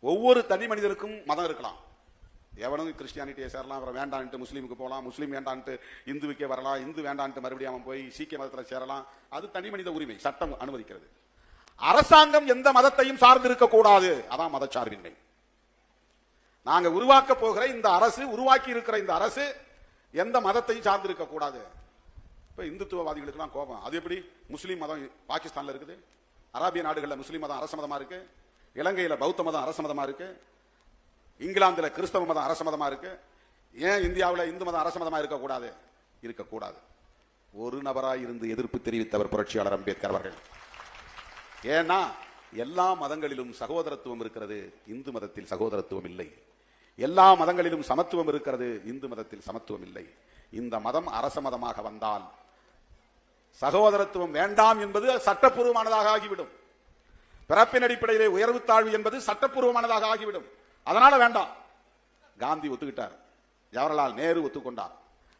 ஒவ்வொரு தனி மனிதருக்கும் மதம் இருக்கலாம். எவனும் கிறிஸ்டியானிட்டியை சேரலாம், அப்புறம் வேண்டான்ட்டு முஸ்லீமுக்கு போகலாம், முஸ்லீம் வேண்டான்ட்டு இந்துவுக்கே வரலாம், இந்து வேண்டான்ட்டு மறுபடியும் அவன் போய் சீக்கிய மதத்தில் சேரலாம். அது தனி மனித உரிமை, சட்டம் அனுமதிக்கிறது. அரசாங்கம் எந்த மதத்தையும் சார்ந்திருக்க கூடாது. அதான் மதச்சார்பின்மை. நாங்க உருவாக்க போகிற இந்த அரசு, உருவாக்கி இருக்கிற இந்த அரசு எந்த மதத்தையும் சார்ந்திருக்க கூடாது. இப்ப இந்துத்துவவாதிகளுக்கு கோபம். அது எப்படி முஸ்லீம் மதம் பாகிஸ்தான்ல இருக்குது, அரேபிய நாடுகளில் முஸ்லீம் மதம் அரச மதமா இருக்கு, இலங்கையில பௌத்த மதம் அரச மதமா இருக்கு, இங்கிலாந்துல கிறிஸ்தவ மதம் அரச மதமா இருக்கு. ஏன் இந்தியாவில் இந்து மதம் அரச மதமா இருக்கக்கூடாது? இருக்கக்கூடாது. ஒரு நபராய் இருந்து எதிர்ப்பு தெரிவித்தவர் புரட்சியாளர் அம்பேத்கர் அவர்கள். ஏன்னா எல்லா மதங்களிலும் சகோதரத்துவம் இருக்கிறது, இந்து மதத்தில் சகோதரத்துவம் இல்லை. எல்லா மதங்களிலும் சமத்துவம் இருக்கிறது, இந்து மதத்தில் சமத்துவம் இல்லை. இந்த மதம் அரச மதமாக வந்தால் சகோதரத்துவம் வேண்டாம் என்பது சட்டப்பூர்வமானதாக ஆகிவிடும். பிறப்பின் அடிப்படையிலே உயர்வு தாழ்வு என்பது சட்டப்பூர்வமானதாக ஆகிவிடும். அதனால வேண்டாம். காந்தி ஒத்துக்கிட்டார், ஜவஹர்லால் நேரு ஒத்துக்கொண்டார்.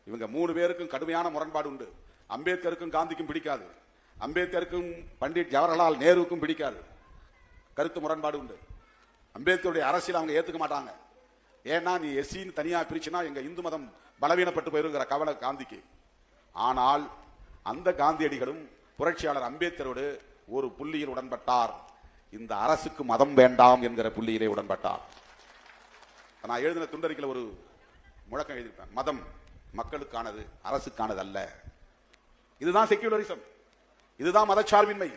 இவங்க 3 பேருக்கும் கடுமையான முரண்பாடு உண்டு. அம்பேத்கருக்கும் காந்திக்கும் பிடிக்காது, அம்பேத்கருக்கும் பண்டிட் ஜவஹர்லால் நேருக்கும் பிடிக்காது, கருத்து முரண்பாடு உண்டு. அம்பேத்கருடைய அரசியல் அவங்க ஏத்துக்க மாட்டாங்க. ஏன்னா நீ எஸ்சின்னு தனியா பிரிச்சுனா எங்க இந்து மதம் பலவீனப்பட்டு போயிருங்கிற கவலை காந்திக்கு. ஆனால் அந்த காந்தியடிகளும் புரட்சியாளர் அம்பேத்கரோடு ஒரு புள்ளியில் உடன்பட்டார். இந்த அரசுக்கு மதம் வேண்டாம் என்கிற புள்ளியிலே உடன்பட்டார். நான் எழுதின துண்டறிக்கையில் ஒரு முழக்கம் எழுதியிருப்பேன், மதம் மக்களுக்கானது, அரசுக்கானது அல்ல. இதுதான் செக்யூலரிசம், இதுதான் மதச்சார்பின்மை.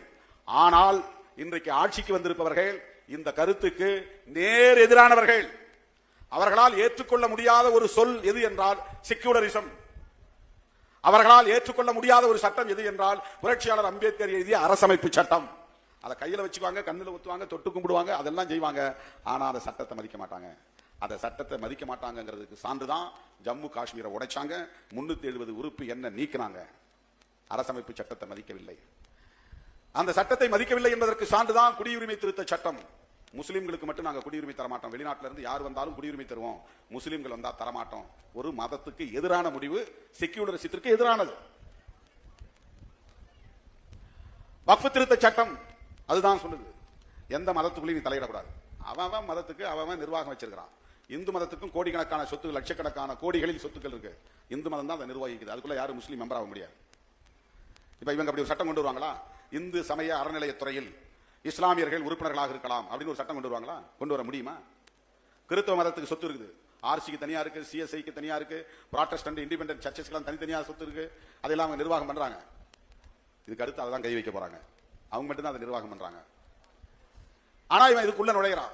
ஆனால் இன்றைக்கு ஆட்சிக்கு வந்திருப்பவர்கள் இந்த கருத்துக்கு நேர் எதிரானவர்கள். அவர்களால் ஏற்றுக்கொள்ள முடியாத ஒரு சொல் எது என்றால் செக்யூலரிசம். அவர்களால் ஏற்றுக்கொள்ள முடியாத ஒரு சட்டம் எது என்றால் புரட்சியாளர் அம்பேத்கர் எழுதிய அரசமைப்பு சட்டம். அதை கையில வச்சுக்குவாங்க, கண்ணில் ஊத்துவாங்க, தொட்டு கும்பிடுவாங்க, அதெல்லாம் செய்வாங்க. ஆனா அந்த சட்டத்தை மதிக்க மாட்டாங்க. அந்த சட்டத்தை மதிக்க மாட்டாங்கிறதுக்கு சான்றுதான் ஜம்மு காஷ்மீரை உடைச்சாங்க, 370 உறுப்பு என்ன நீக்கினாங்க. அரசமைப்பு சட்டத்தை மதிக்கவில்லை. அந்த சட்டத்தை மதிக்கவில்லை என்பதற்கு சான்றுதான் குடியுரிமை திருத்த சட்டம். முஸ்லிம்களுக்கு மட்டும் நாங்க குடியுரிமை தரமாட்டோம், வெளிநாட்டில இருந்து யார் வந்தாலும் குடியுரிமை தருவோம், முஸ்லிம்கள் வந்தா தரமாட்டோம். ஒரு மதத்துக்கு எதிரான முடிவு, செக்யூலரிசத்திற்கு எதிரானது. வக்ஃப் திருத்த சட்டம் அதுதான் சொல்லுது, எந்த மதத்துக்குள்ளேயும் நீ தலையிடக்கூடாது. அவன் மதத்துக்கு அவன் நிர்வாகம் வச்சிருக்கான். இந்து மதத்துக்கும் கோடிக்கணக்கான சொத்து, லட்சக்கணக்கான கோடிகளில் சொத்துக்கள் இருக்கு. இந்து மதம் தான் அதை நிர்வகிக்குது. அதுக்குள்ள யாரும் முஸ்லீம் மெம்பர் ஆக முடியாது. இப்ப இவங்க அப்படி ஒரு சட்டம் கொண்டு வருவாங்களா? இந்து சமய அறநிலையத்துறையில் இஸ்லாமியர்கள் உறுப்பினர்களாக இருக்கலாம் அப்படின்னு ஒரு சட்டம் கொண்டு வருவாங்களா? கொண்டு வர முடியுமா? கிறிஸ்தவ மதத்துக்கு சொத்து இருக்குது, ஆர்சிக்கு தனியா இருக்கு, சிஎஸ்ஐக்கு தனியா இருக்கு, ப்ராட்டஸ்டன்ட் இண்டிபெண்டன்ட் சர்ச்சஸ்க்கு தனித்தனியா சொத்து இருக்கு. அதெல்லாம் அவங்க நிர்வாகம் பண்றாங்க. இதுக்கு அடுத்து அதை தான் கை வைக்க போறாங்க. அவங்க மட்டும்தான் அதை நிர்வாகம் பண்றாங்க. ஆனா இவன் இதுக்குள்ள நுழைகிறான்.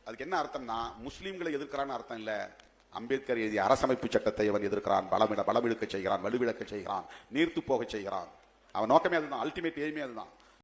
அதுக்கு என்ன அர்த்தம்னா, முஸ்லீம்களை எதிர்க்கிறான்னு அர்த்தம் இல்ல. அம்பேத்கர் எழுதிய அரசமைப்பு சட்டத்தை அவன் எதிர்க்கிறான், பலமிழக்க செய்கிறான், வலுவிழக்க செய்கிறான், நீர்த்து போக செய்கிறான். அவன் நோக்கமே அதுதான், அல்டிமேட் எய்மே அதுதான்.